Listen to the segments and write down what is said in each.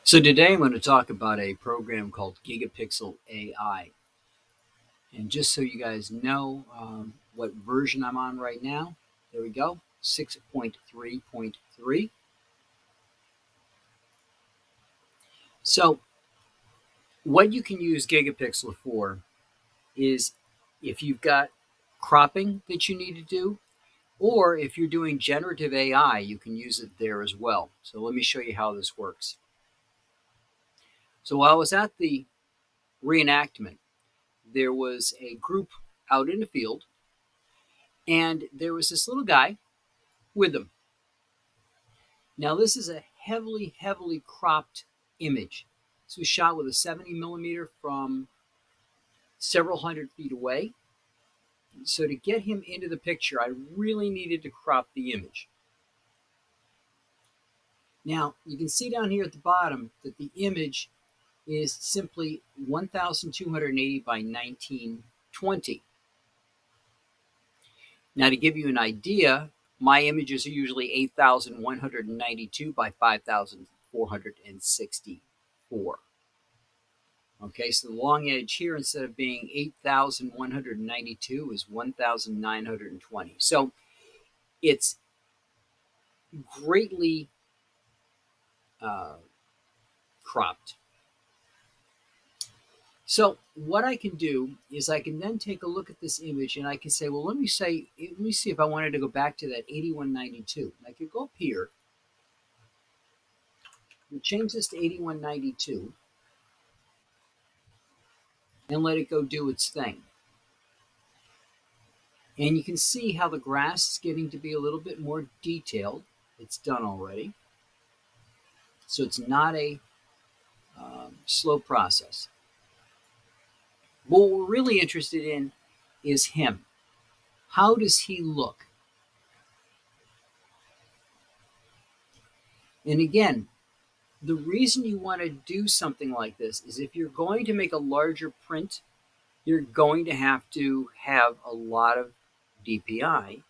So today I'm going to talk about a program called Gigapixel AI. And just so you guys know what version I'm on right now, there we go, 6.3.3. So what you can use Gigapixel for is if you've got cropping that you need to do, or if you're doing generative AI, you can use it there as well. So let me show you how this works. So while I was at the reenactment, there was a group out in the field, and there was this little guy with them. Now, this is a heavily cropped image. This was shot with a 70 millimeter from several hundred feet away. So to get him into the picture, I really needed to crop the image. Now, you can see down here at the bottom that the image is simply 1280 by 1920. Now, to give you an idea, my images are usually 8,192 by 5,464. Okay, so the long edge here, instead of being 8,192, is 1,920. So it's greatly uh, cropped. So what I can do is I can then take a look at this image and I can say, well, let me see if I wanted to go back to that 8192. I could go up here and change this to 8192 and let it go do its thing. And you can see how the grass is getting to be a little bit more detailed. It's done already. So it's not a slow process. What we're really interested in is him. How does he look? And again, the reason you want to do something like this is if you're going to make a larger print, you're going to have a lot of DPI,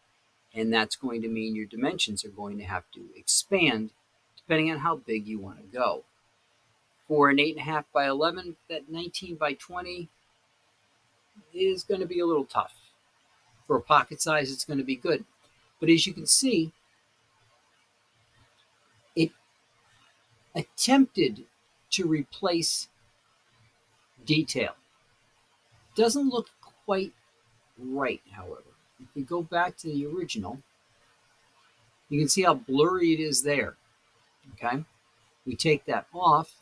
and that's going to mean your dimensions are going to have to expand depending on how big you want to go. For an 8.5 by 11, that 19 by 20 is going to be a little tough. For a pocket size, it's going to be good. But as you can see, it attempted to replace detail. Doesn't look quite right, however. If we go back to the original, you can see how blurry it is there. Okay, we take that off,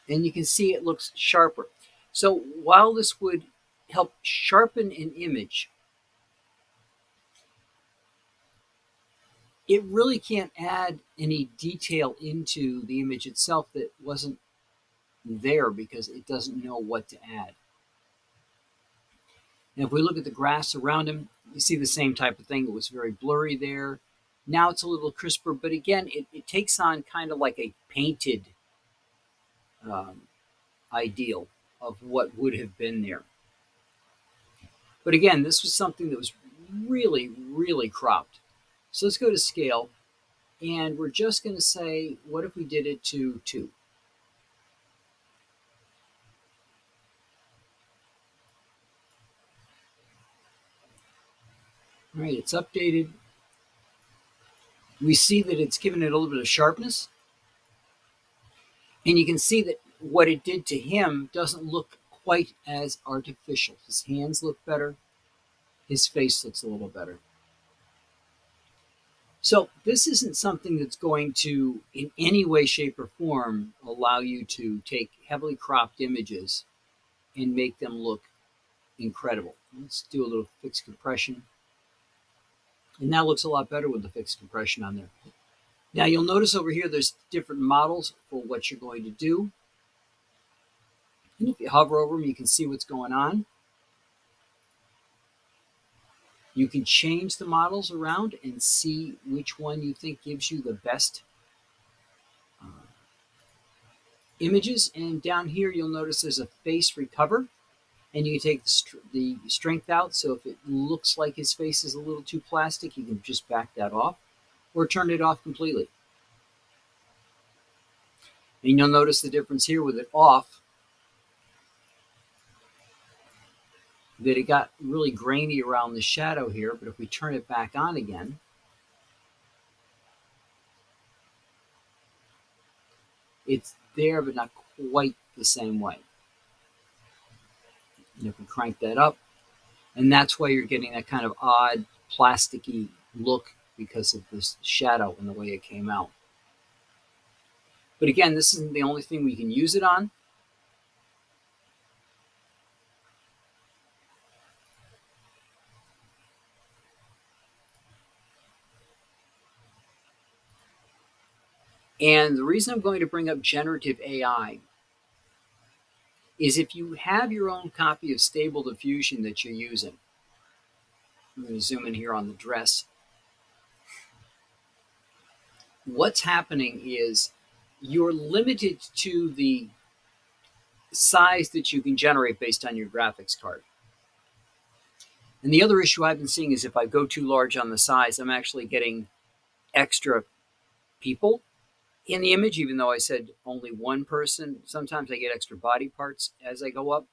and you can see it looks sharper. So while this would help sharpen an image, it really can't add any detail into the image itself that wasn't there because it doesn't know what to add. And if we look at the grass around him, you see the same type of thing. It was very blurry there. Now it's a little crisper, but again, it takes on kind of like a painted um, ideal of what would have been there. But again, this was something that was really cropped. So let's go to scale, and we're just going to say, what if we did it to 2? All right, it's updated. We see that it's given it a little bit of sharpness. And you can see that what it did to him doesn't look quite as artificial. His hands look better. His face looks a little better. So this isn't something that's going to, in any way, shape, or form, allow you to take heavily cropped images and make them look incredible. Let's do a little fixed compression. And that looks a lot better with the fixed compression on there. Now you'll notice over here there's different models for what you're going to do. And if you hover over them, you can see what's going on. You can change the models around and see which one you think gives you the best images. And down here, you'll notice there's a face recover. And you can take the strength out. So if it looks like his face is a little too plastic, you can just back that off or turn it off completely. And you'll notice the difference here with it off, that it got really grainy around the shadow here. But if we turn it back on again, it's there, but not quite the same way. And if we crank that up, and that's why you're getting that kind of odd plasticky look because of this shadow and the way it came out. But again, this isn't the only thing we can use it on. And the reason I'm going to bring up generative AI is if you have your own copy of Stable Diffusion that you're using. I'm going to zoom in here on the dress. What's happening is you're limited to the size that you can generate based on your graphics card. And the other issue I've been seeing is if I go too large on the size, I'm actually getting extra people in the image, even though I said only one person. Sometimes I get extra body parts as I go up.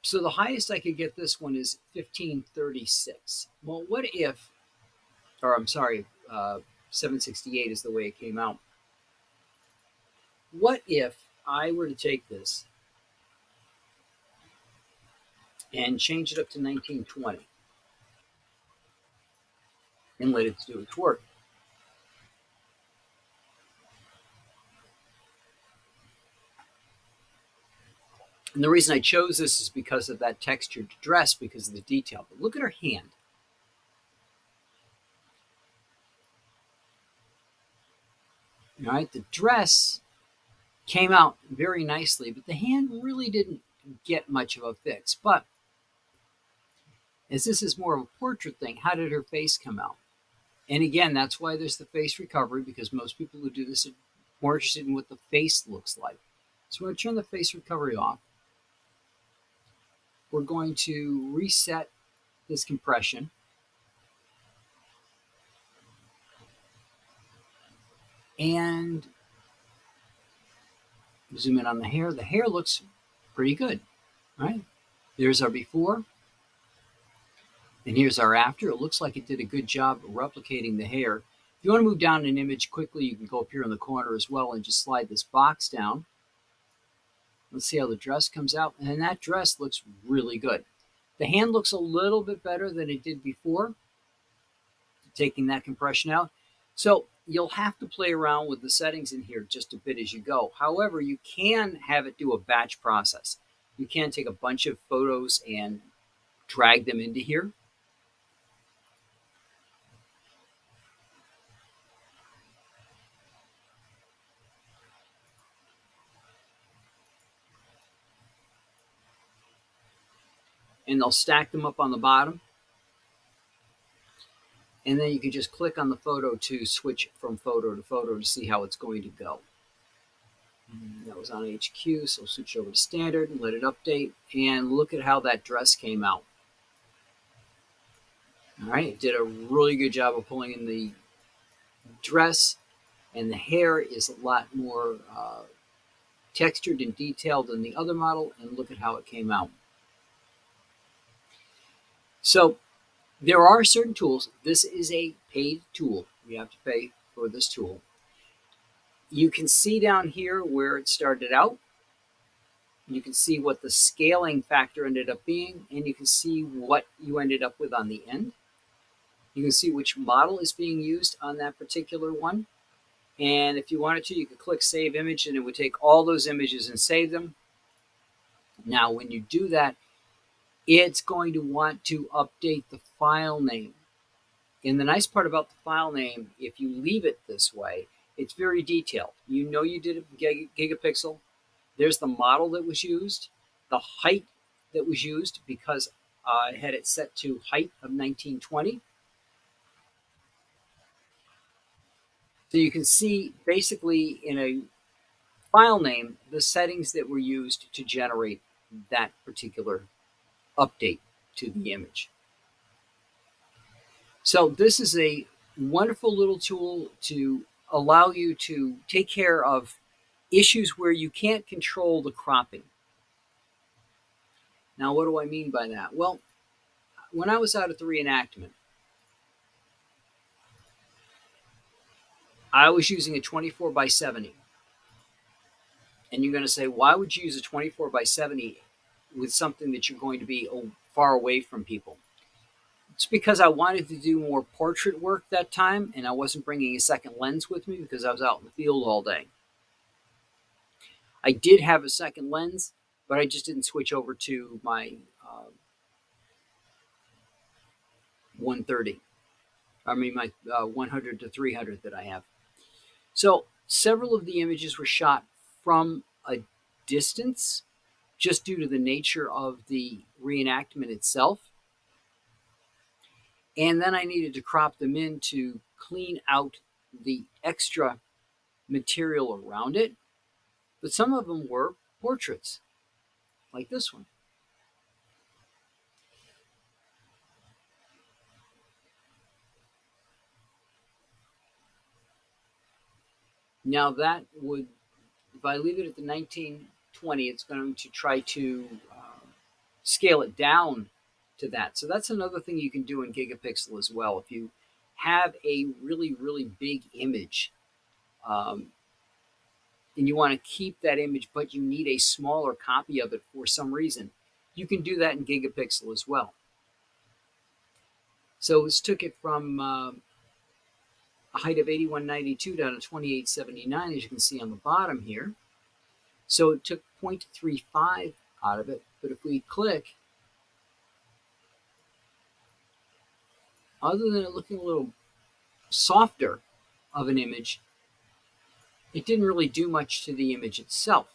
So the highest I could get this one is 1536. Well, what if, or I'm sorry, 768 is the way it came out. What if I were to take this and change it up to 1920 and let it do its work? And the reason I chose this is because of that textured dress, because of the detail. But look at her hand. All right, the dress came out very nicely, but the hand really didn't get much of a fix. But as this is more of a portrait thing, how did her face come out? And again, that's why there's the face recovery, because most people who do this are more interested in what the face looks like. So we're going to turn the face recovery off. We're going to reset this compression. And zoom in on the hair. The hair looks pretty good, right? There's our before, and here's our after. It looks like it did a good job replicating the hair. If you want to move down an image quickly, you can go up here in the corner as well and just slide this box down. Let's see how the dress comes out. And that dress looks really good. The hand looks a little bit better than it did before, taking that compression out. So you'll have to play around with the settings in here just a bit as you go. However, you can have it do a batch process. You can take a bunch of photos and drag them into here. And they'll stack them up on the bottom. And then you can just click on the photo to switch from photo to photo to see how it's going to go. That was on HQ, so switch over to standard and let it update. And look at how that dress came out. All right, it did a really good job of pulling in the dress, and the hair is a lot more textured and detailed than the other model, and look at how it came out. So there are certain tools. This is a paid tool. You have to pay for this tool. You can see down here where it started out. You can see what the scaling factor ended up being, and you can see what you ended up with on the end. You can see which model is being used on that particular one. And if you wanted to, you could click Save Image, and it would take all those images and save them. Now, when you do that, it's going to want to update the file name. And the nice part about the file name, if you leave it this way, it's very detailed. You know you did a gigapixel. There's the model that was used, the height that was used, because I had it set to height of 1920. So you can see basically in a file name the settings that were used to generate that particular update to the image. So this is a wonderful little tool to allow you to take care of issues where you can't control the cropping. Now, what do I mean by that? Well, when I was out at the reenactment, I was using a 24 by 70. And you're going to say, why would you use a 24 by 70 with something that you're going to be far away from people? It's because I wanted to do more portrait work that time, and I wasn't bringing a second lens with me because I was out in the field all day. I did have a second lens, but I just didn't switch over to my 130. I mean, my 100 to 300 that I have. So several of the images were shot from a distance just due to the nature of the reenactment itself. And then I needed to crop them in to clean out the extra material around it. But some of them were portraits, like this one. Now that would, if I leave it at the 1920, it's going to try to scale it down to that. So that's another thing you can do in Gigapixel as well. If you have a really, really big image, um, and you want to keep that image, but you need a smaller copy of it for some reason, you can do that in Gigapixel as well. So this took it from a height of 8192 down to 2879, as you can see on the bottom here. So it took 0.35 out of it, but if we click, other than it looking a little softer of an image, it didn't really do much to the image itself.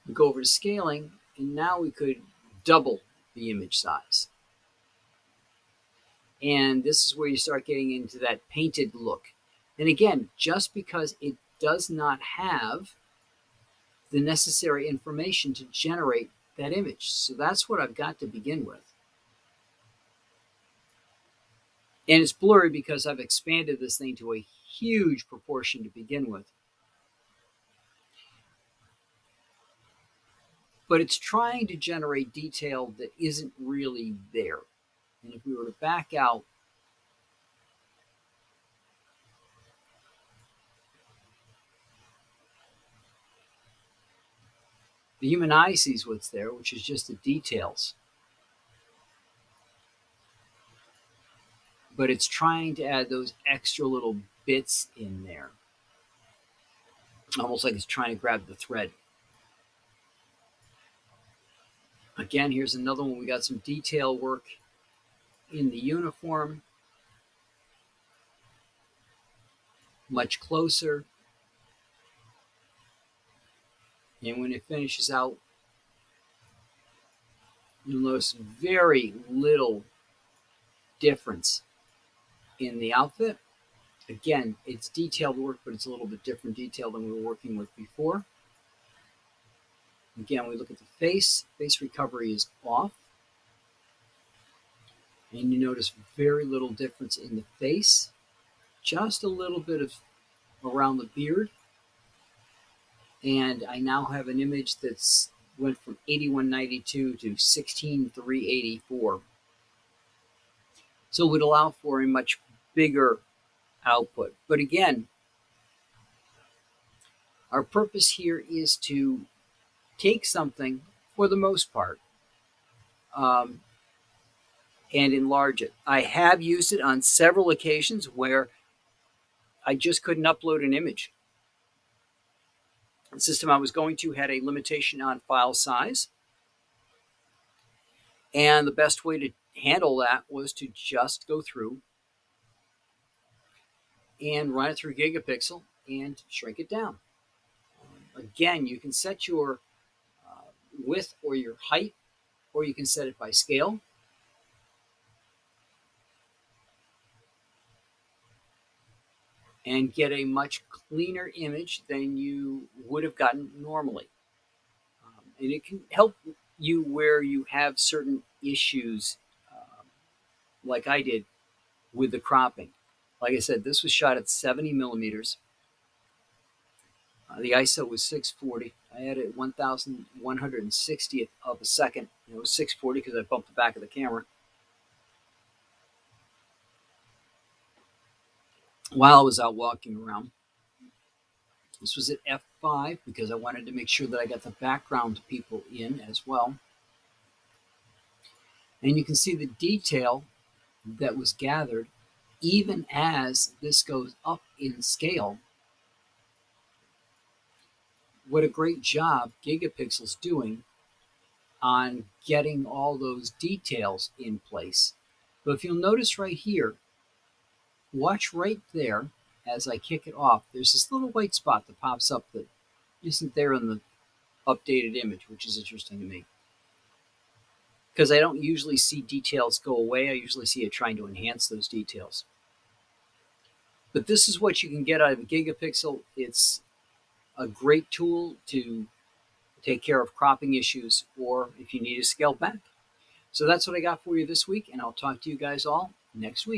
We go over to scaling, and now we could double the image size. And this is where you start getting into that painted look. And again, just because it does not have the necessary information to generate that image. So that's what I've got to begin with. And it's blurry because I've expanded this thing to a huge proportion to begin with. But it's trying to generate detail that isn't really there. And if we were to back out, the human eye sees what's there, which is just the details. But it's trying to add those extra little bits in there. Almost like it's trying to grab the thread. Again, here's another one. We got some detail work in the uniform. Much closer. And when it finishes out, you'll notice very little difference in the outfit. Again, it's detailed work, but it's a little bit different detail than we were working with before. Again, we look at the face. Face recovery is off. And you notice very little difference in the face. Just a little bit of around the beard. And I now have an image that's went from 8192 to 16384. So it would allow for a much bigger output. But again, our purpose here is to take something, for the most part, and enlarge it. I have used it on several occasions where I just couldn't upload an image. The system I was going to had a limitation on file size. And the best way to handle that was to just go through and run it through Gigapixel and shrink it down. Again, you can set your width or your height, or you can set it by scale. And get a much cleaner image than you would have gotten normally. And it can help you where you have certain issues, like I did with the cropping. Like I said, this was shot at 70 millimeters. The ISO was 640. I had it 1,160th of a second. It was 640 because I bumped the back of the camera. While I was out walking around, this was at f5 because I wanted to make sure that I got the background people in as well. And you can see the detail that was gathered even as this goes up in scale. What a great job Gigapixel's doing on getting all those details in place. But if you'll notice right here, watch right there as I kick it off. There's this little white spot that pops up that isn't there in the updated image, which is interesting to me. Because I don't usually see details go away. I usually see it trying to enhance those details. But this is what you can get out of a Gigapixel. It's a great tool to take care of cropping issues or if you need to scale back. So that's what I got for you this week, and I'll talk to you guys all next week.